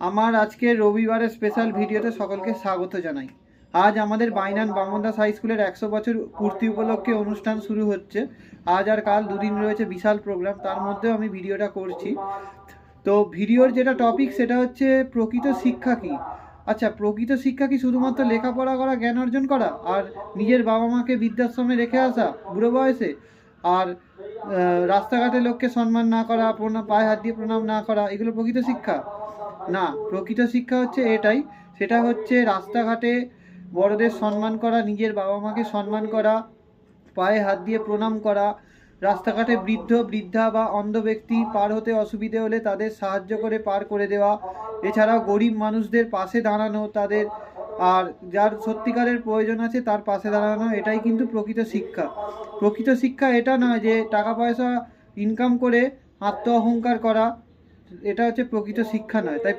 আমার আজকে রবিবারের স্পেশাল ভিডিওতে সকলকে স্বাগত জানাই। আজ আমাদের বাইনান বামনদাস হাই স্কুলের 100 বছর পূর্তি উপলক্ষে অনুষ্ঠান শুরু হচ্ছে। আজ আর কাল দুদিন রয়েছে বিশাল প্রোগ্রাম, তার মধ্যেও আমি ভিডিওটা করছি। তো ভিডিওর যেটা টপিক সেটা হচ্ছে প্রকৃত শিক্ষা কী। আচ্ছা, প্রকৃত শিক্ষা কি শুধুমাত্র লেখাপড়া করা, জ্ঞান অর্জন করা আর নিজের বাবা মাকে বৃদ্ধাশ্রমে রেখে আসা বুড়ো বয়সে, আর রাস্তাঘাটে লোককে সম্মান না করা, পায়ে হাত দিয়ে প্রণাম না করা, এগুলো প্রকৃত শিক্ষা? না, প্রকৃত শিক্ষা হচ্ছে এটাই। সেটা হচ্ছে রাস্তাঘাটে বড়দের সম্মান করা, নিজের বাবা মাকে সম্মান করা, পায়ে হাত দিয়ে প্রণাম করা, রাস্তাঘাটে বৃদ্ধা বা অন্ধ ব্যক্তি পার হতে অসুবিধে হলে তাদের সাহায্য করে পার করে দেওয়া, এছাড়াও গরিব মানুষদের পাশে দাঁড়ানো, তাদের আর যার সত্যিকারের প্রয়োজন আছে তার পাশে দাঁড়ানো, এটাই কিন্তু প্রকৃত শিক্ষা। প্রকৃত শিক্ষা এটা নয় যে টাকা পয়সা ইনকাম করে আত্ম অহংকার করা, এটা হচ্ছে প্রকৃত শিক্ষা নয়। তাই